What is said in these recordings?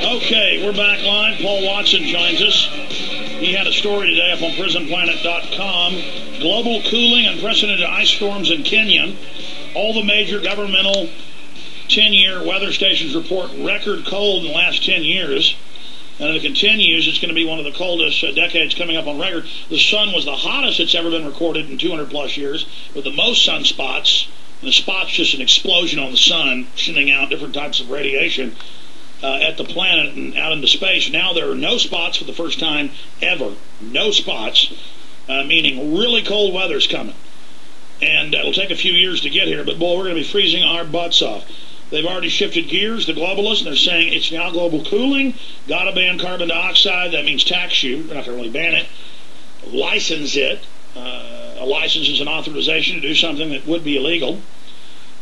Okay, we're back live. Paul Watson joins us. He had a story today up on prisonplanet.com. Global cooling, unprecedented ice storms in Kenya. All the major governmental 10-year weather stations report record cold in the last 10 years. And if it continues, it's going to be one of the coldest decades coming up on record. The sun was the hottest it's ever been recorded in 200-plus years, with the most sunspots. And the spot's just an explosion on the sun, sending out different types of radiation at the planet and out into space. Now there are no spots for the first time ever. No spots, meaning really cold weather's coming. And it'll take a few years to get here, but boy, we're going to be freezing our butts off. They've already shifted gears, the globalists, and they're saying it's now global cooling. Got to ban carbon dioxide. That means tax you. They're not going to really ban it. License it. A license is an authorization to do something that would be illegal.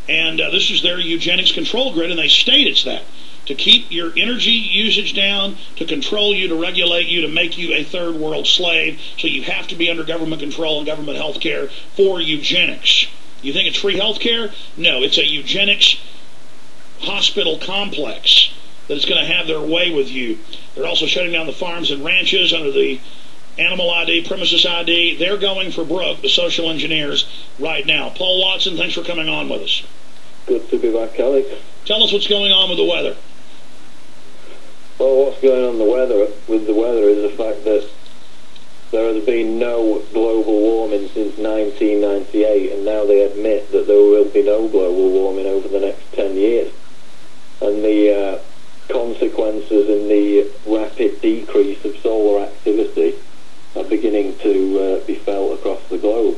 And this is their eugenics control grid, and they state it's that. To keep your energy usage down, to control you, to regulate you, to make you a third world slave. So you have to be under government control and government health care for eugenics. You think it's free health care? No, it's a eugenics hospital complex that is going to have their way with you. They're also shutting down the farms and ranches under the animal ID, premises ID. They're going for broke, the social engineers, right now. Paul Watson, thanks for coming on with us. Good to be back, Alex. Tell us what's going on with the weather. Well, what's going on with the weather is the fact that there has been no global warming since 1998, and now they admit that there will be no global warming over the next 10 years. And the consequences in the rapid decrease of solar activity are beginning to be felt across the globe.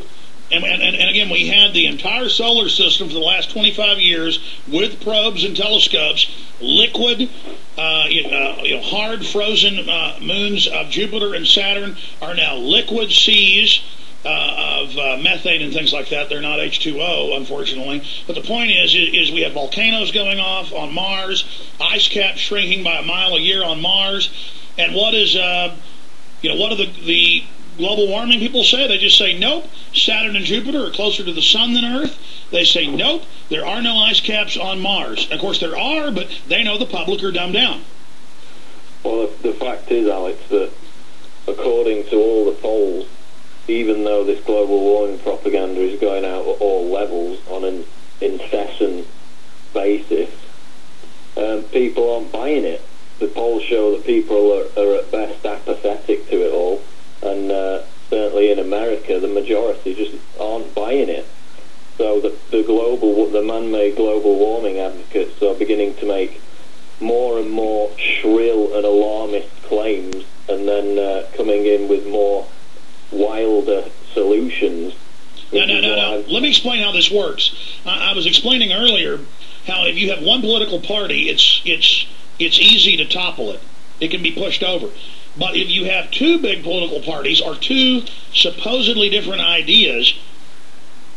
And again, we had the entire solar system for the last 25 years with probes and telescopes, liquid, hard frozen moons of Jupiter and Saturn are now liquid seas of methane and things like that. They're not H2O, unfortunately. But the point is we have volcanoes going off on Mars, ice caps shrinking by a mile a year on Mars. And what is, what do the global warming people say? They just say, nope, Saturn and Jupiter are closer to the sun than Earth. They say, nope, there are no ice caps on Mars. Of course, there are, but they know the public are dumbed down. Well, the fact is, Alex, that according to all the polls, even though this global warming propaganda is going out at all levels on an incessant basis, people aren't buying it. The polls show that people are at best apathetic to it all, and certainly in America, the majority just aren't buying it. So the man-made global warming advocates are beginning to make more and more shrill and alarmist claims, and then coming in with more wilder solutions. No. Let me explain how this works. I was explaining earlier how if you have one political party, it's easy to topple it. It can be pushed over. But if you have two big political parties or two supposedly different ideas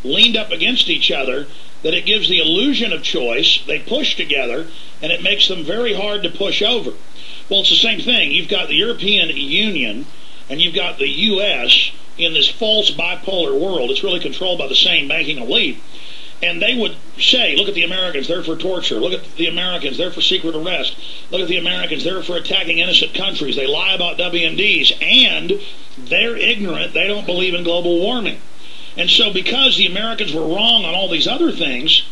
leaned up against each other, that it gives the illusion of choice. They push together, and it makes them very hard to push over. Well, it's the same thing. You've got the European Union, and you've got the U.S. in this false bipolar world. It's really controlled by the same banking elite. And they would say, look at the Americans, they're for torture. Look at the Americans, they're for secret arrest. Look at the Americans, they're for attacking innocent countries. They lie about WMDs, and they're ignorant. They don't believe in global warming. And so because the Americans were wrong on all these other things,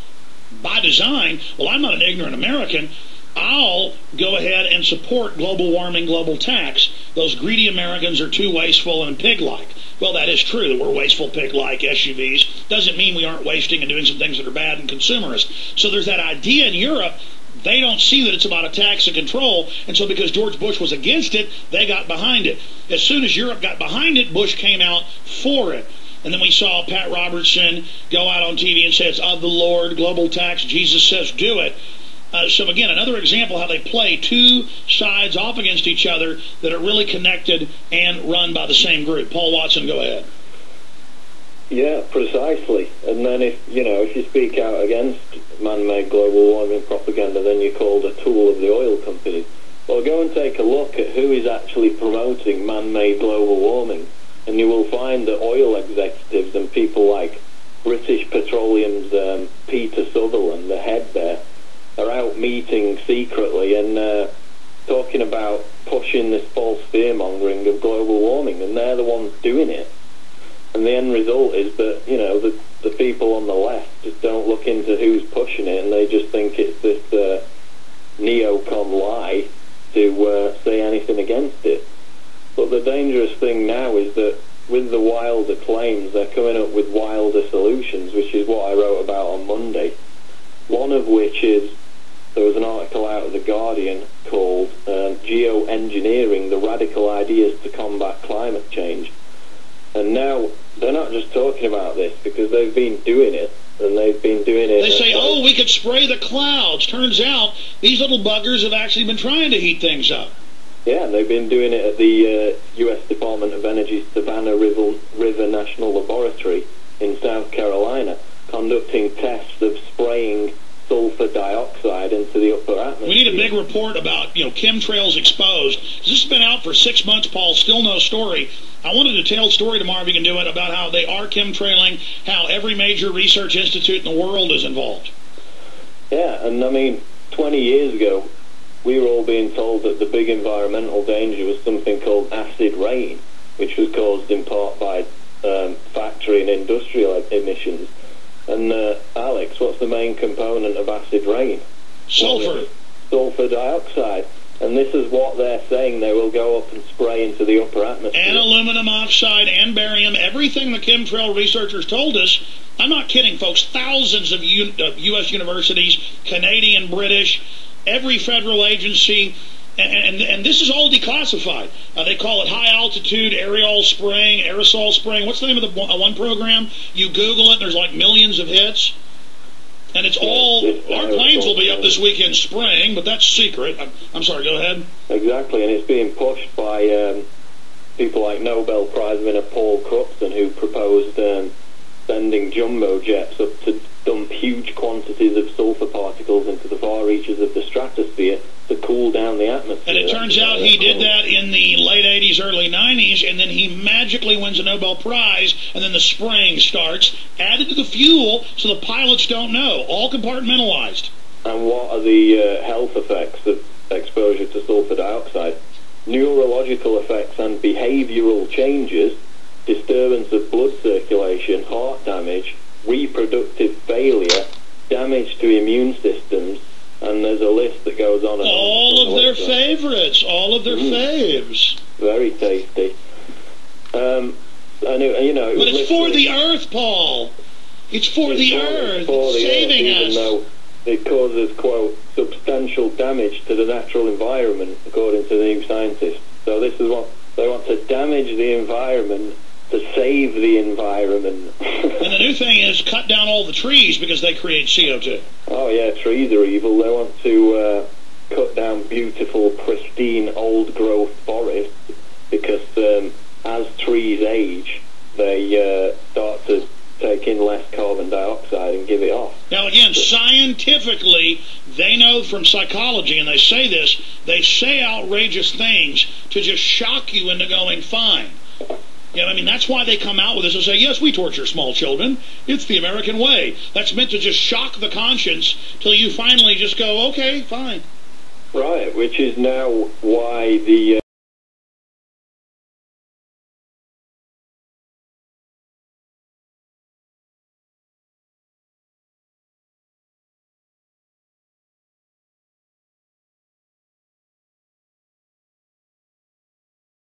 by design, well, I'm not an ignorant American. I'll go ahead and support global warming, global tax. Those greedy Americans are too wasteful and pig-like. Well, that is true that we're wasteful, pig-like SUVs. Doesn't mean we aren't wasting and doing some things that are bad and consumerist. So there's that idea in Europe. They don't see that it's about a tax and control, and so because George Bush was against it, they got behind it. As soon as Europe got behind it, Bush came out for it. And then we saw Pat Robertson go out on TV and say it's of the Lord, global tax, Jesus says do it. So again, another example how they play two sides off against each other that are really connected and run by the same group. Paul Watson, go ahead. Yeah, precisely. And then if you speak out against man-made global warming propaganda, then you're called a tool of the oil companies. Well, go and take a look at who is actually promoting man-made global warming, and you will find that oil executives and people like British Petroleum's Peter Sutherland, the head there, are out meeting secretly and talking about pushing this false fear-mongering of global warming, and they're the ones doing it. And the end result is that, you know, the people on the left just don't look into who's pushing it, and they just think it's this neocon lie to say anything against it. But the dangerous thing now is that with the wilder claims, they're coming up with wilder solutions, which is what I wrote about on Monday. One of which is, there was an article out of The Guardian called Geoengineering, the Radical Ideas to Combat Climate Change. And now they're not just talking about this, because they've been doing it, and they've been doing it. They say, oh, we could spray the clouds. Turns out these little buggers have actually been trying to heat things up. Yeah, and they've been doing it at the U.S. Department of Energy's Savannah River National Laboratory in South Carolina, conducting tests of spraying sulfur dioxide into the upper atmosphere. We need a big report about, you know, chemtrails exposed. This has been out for 6 months, Paul. Still no story. I want a detailed story tomorrow, if you can do it, about how they are chemtrailing, how every major research institute in the world is involved. Yeah, and I mean, 20 years ago, we were all being told that the big environmental danger was something called acid rain, which was caused in part by factory and industrial emissions. And Alex, what's the main component of acid rain? Sulfur. Sulfur dioxide. And this is what they're saying they will go up and spray into the upper atmosphere. And aluminum oxide and barium, everything the chemtrail researchers told us. I'm not kidding, folks. Thousands of U.S. universities, Canadian, British, every federal agency, and this is all declassified. They call it high-altitude aerosol spraying. What's the name of the one program? You Google it, and there's like millions of hits. And it's all, our planes will be up this weekend spraying, but that's secret. I'm sorry, go ahead. Exactly, and it's being pushed by people like Nobel Prize winner Paul Crutzen, who proposed sending jumbo jets up to dump huge quantities of sulfur particles into the far reaches of the stratosphere to cool down the atmosphere. And it turns out he did that in the late 80s, early 90s, and then he magically wins a Nobel Prize, and then the spraying starts, added to the fuel so the pilots don't know, all compartmentalized. And what are the health effects of exposure to sulfur dioxide? Neurological effects and behavioral changes, disturbance of blood circulation, heart damage, reproductive failure, damage to immune systems, and there's a list that goes on and all of their favorites, all of their faves. Very tasty. And you know, but it's for the Earth, Paul. It's for the Earth. It's saving us. Even though it causes, quote, substantial damage to the natural environment, according to the new scientists. So this is what they want, to damage the environment to save the environment. And the new thing is cut down all the trees because they create CO2. Oh yeah, trees are evil. They want to cut down beautiful, pristine, old-growth forests because as trees age, they start to take in less carbon dioxide and give it off. Now again, scientifically, they know from psychology, and they say this, they say outrageous things to just shock you into going fine. You know, I mean, that's why they come out with this and say, yes, we torture small children. It's the American way. That's meant to just shock the conscience till you finally just go, okay, fine. Right, which is now why the